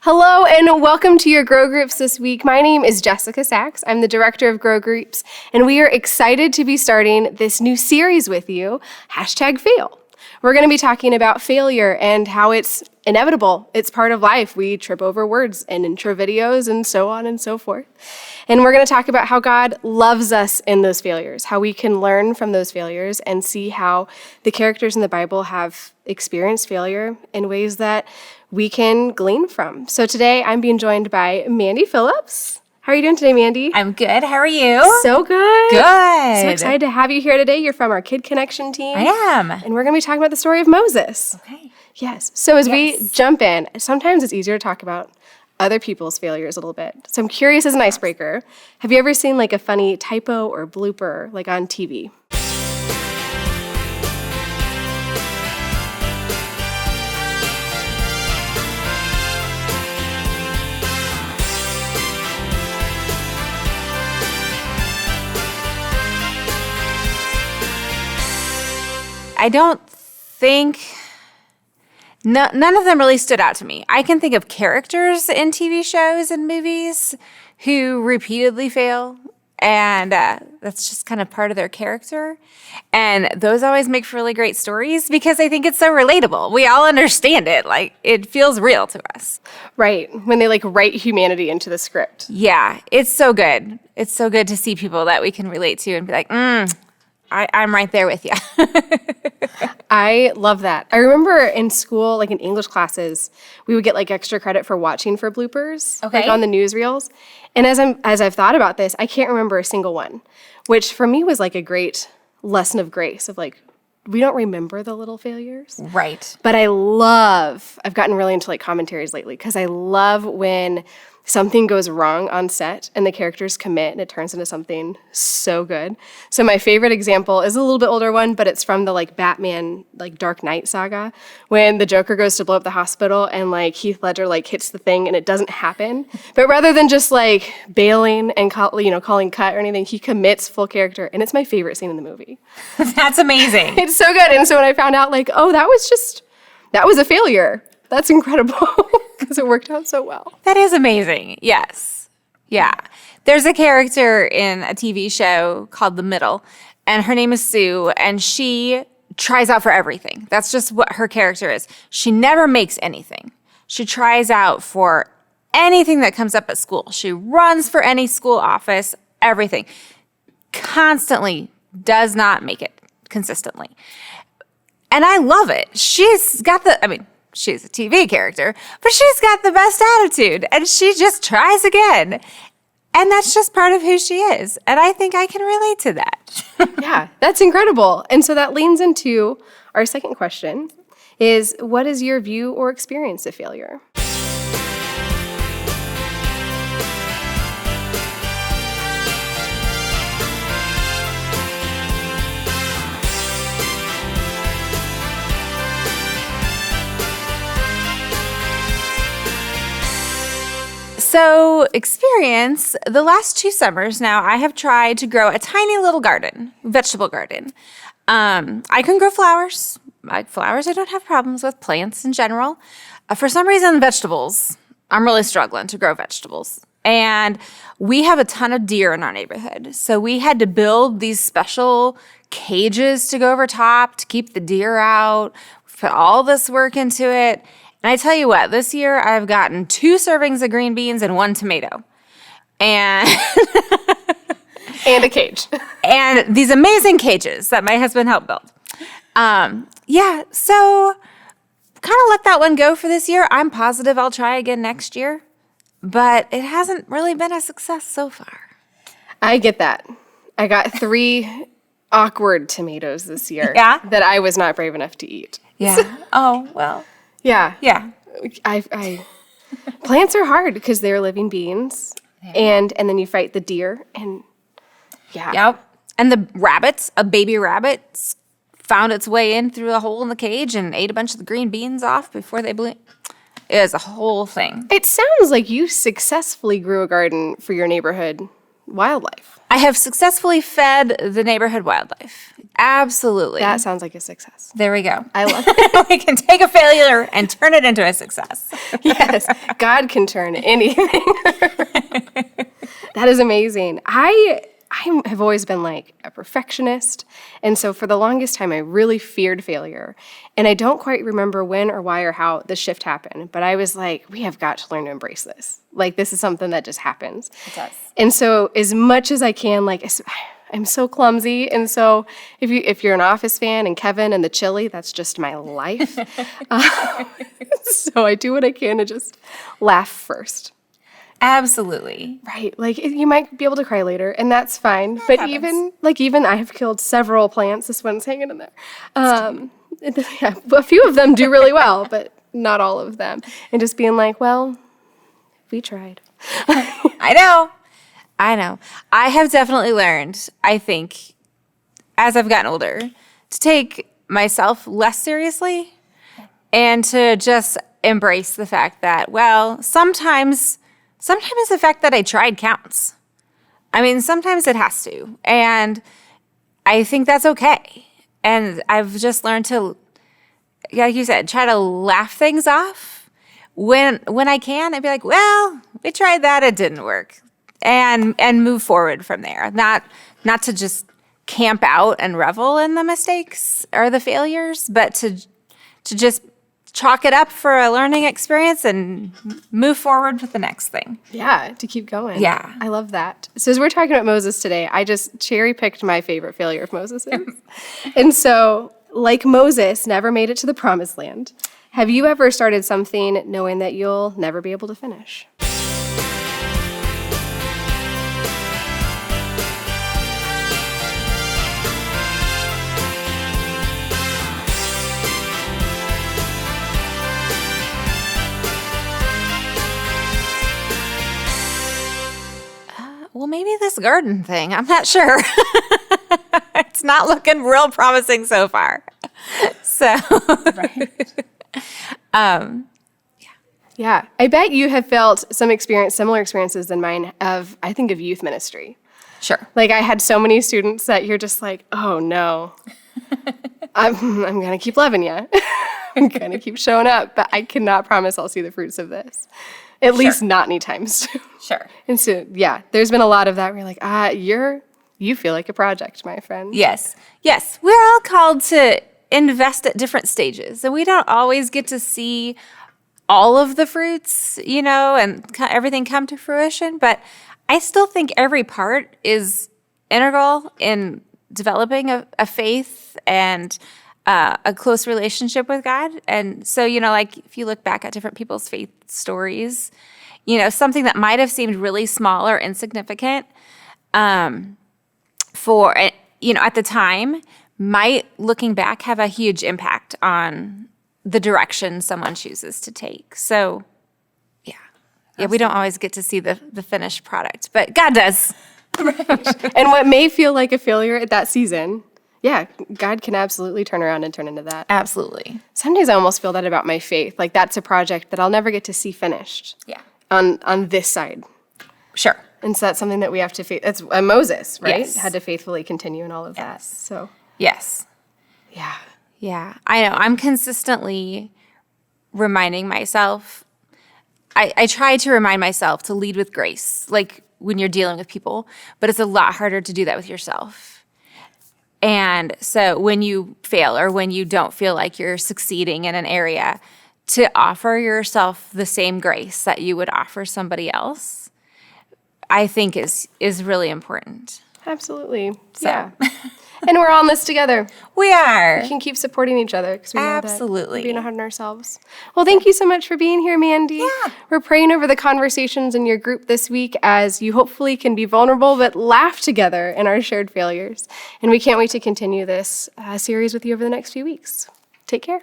Hello and welcome to your Grow Groups this week. My name is Jessica Sachs. I'm the director of Grow Groups, and we are excited to be starting this new series with you, #Fail. We're going to be talking about failure and how it's inevitable. It's part of life. We trip over words and intro videos and so on and so forth. And we're going to talk about how God loves us in those failures, how we can learn from those failures and see how the characters in the Bible have experienced failure in ways that we can glean from. So today I'm being joined by Mandy Phillips. How are you doing today, Mandy? I'm good. How are you? So good. Good. So excited to have you here today. You're from our Kid Connection team. I am. And we're going to be talking about the story of Moses. Okay. Yes. So as we jump in, sometimes it's easier to talk about other people's failures a little bit. So I'm curious as an icebreaker, have you ever seen like a funny typo or blooper like on TV? I don't think, none of them really stood out to me. I can think of characters in TV shows and movies who repeatedly fail, and that's just kind of part of their character. And those always make for really great stories because I think it's so relatable. We all understand it. Like, it feels real to us. Right. When they like write humanity into the script. Yeah, it's so good. It's so good to see people that we can relate to and be like, I'm right there with you. I love that. I remember in school, like in English classes, we would get like extra credit for watching for bloopers, like on the newsreels. And as I've thought about this, I can't remember a single one, which for me was like a great lesson of grace of like, we don't remember the little failures. Right. But I've gotten really into like commentaries lately because I love when something goes wrong on set and the characters commit and it turns into something so good. So my favorite example is a little bit older one, but it's from the like Batman, like Dark Knight saga, when the Joker goes to blow up the hospital and like Heath Ledger like hits the thing and it doesn't happen. But rather than just like bailing and calling cut or anything, he commits full character. And it's my favorite scene in the movie. That's amazing. It's so good. And so when I found out like, oh, that was a failure. That's incredible because it worked out so well. That is amazing. Yes. Yeah. There's a character in a TV show called The Middle, and her name is Sue, and she tries out for everything. That's just what her character is. She never makes anything. She tries out for anything that comes up at school. She runs for any school office, everything. Constantly does not make it consistently. And I love it. She's a TV character, but she's got the best attitude and she just tries again. And that's just part of who she is. And I think I can relate to that. Yeah, that's incredible. And so that leans into our second question is, what is your view or experience of failure? So experience, the last 2 summers now, I have tried to grow a tiny little garden, vegetable garden. I can grow flowers. Like flowers, I don't have problems with plants in general. For some reason, vegetables, I'm really struggling to grow vegetables. And we have a ton of deer in our neighborhood. So we had to build these special cages to go over top to keep the deer out. We put all this work into it. And I tell you what, this year I've gotten 2 servings of green beans and 1 tomato. And And a cage. and these amazing cages that my husband helped build. So kind of let that one go for this year. I'm positive I'll try again next year, but it hasn't really been a success so far. I get that. I got 3 awkward tomatoes this year that I was not brave enough to eat. Yeah. Oh, well. Yeah. Yeah. I plants are hard because they're living beings, and then you fight the deer, and Yep. And the rabbits, a baby rabbit, found its way in through a hole in the cage and ate a bunch of the green beans off before they blew. It was a whole thing. It sounds like you successfully grew a garden for your neighborhood wildlife. I have successfully fed the neighborhood wildlife. Absolutely. That sounds like a success. There we go. I love it. We can take a failure and turn it into a success. Yes, God can turn anything. That is amazing. I have always been like a perfectionist. And so for the longest time, I really feared failure. And I don't quite remember when or why or how the shift happened. But I was like, we have got to learn to embrace this. Like, this is something that just happens. It does. And so as much as I can, like, I'm so clumsy. And so if you're an Office fan and Kevin and the chili, that's just my life. So I do what I can to just laugh first. Absolutely. Right. Like, you might be able to cry later, and that's fine. But happens. even I have killed several plants. This one's hanging in there. Yeah, a few of them do really well, but not all of them. And just being like, well, we tried. I know. I have definitely learned, I think, as I've gotten older, to take myself less seriously and to just embrace the fact that, well, sometimes the fact that I tried counts. I mean, sometimes it has to. And I think that's okay. And I've just learned to, like you said, try to laugh things off when I can. I'd be like, well, we tried that, it didn't work. And move forward from there. Not to just camp out and revel in the mistakes or the failures, but to just chalk it up for a learning experience and move forward with the next thing. Yeah, to keep going. Yeah. I love that. So as we're talking about Moses today, I just cherry-picked my favorite failure of Moses'. And so, like Moses never made it to the promised land, have you ever started something knowing that you'll never be able to finish? Well, maybe this garden thing. I'm not sure. It's not looking real promising so far. So, Yeah, I bet you have felt similar experiences than mine of youth ministry. Sure. Like, I had so many students that you're just like, oh no, I'm gonna keep loving you. I'm gonna keep showing up, but I cannot promise I'll see the fruits of this. At least not anytime soon. Sure. And so, yeah, there's been a lot of that where you're like, you feel like a project, my friend. Yes. We're all called to invest at different stages, and we don't always get to see all of the fruits, and everything come to fruition. But I still think every part is integral in developing a faith and a close relationship with God. And so, like if you look back at different people's faith stories, something that might have seemed really small or insignificant for, at the time, might, looking back, have a huge impact on the direction someone chooses to take. So, yeah, we don't always get to see the finished product, but God does. And what may feel like a failure at that season, yeah, God can absolutely turn around and turn into that. Absolutely. Some days I almost feel that about my faith. Like, that's a project that I'll never get to see finished. Yeah. On this side. Sure. And so that's something that we have to that's Moses, right? Yes. Had to faithfully continue in all of that. So, Yes. yeah. Yeah, I know. I'm consistently reminding myself. I try to remind myself to lead with grace, like when you're dealing with people, but it's a lot harder to do that with yourself. And so when you fail or when you don't feel like you're succeeding in an area, to offer yourself the same grace that you would offer somebody else, I think is really important. Absolutely. So. Yeah. And we're all in this together. We are. We can keep supporting each other because we know Absolutely. that we're being hard on ourselves. Well, thank you so much for being here, Mandy. Yeah. We're praying over the conversations in your group this week as you hopefully can be vulnerable but laugh together in our shared failures. And we can't wait to continue this series with you over the next few weeks. Take care.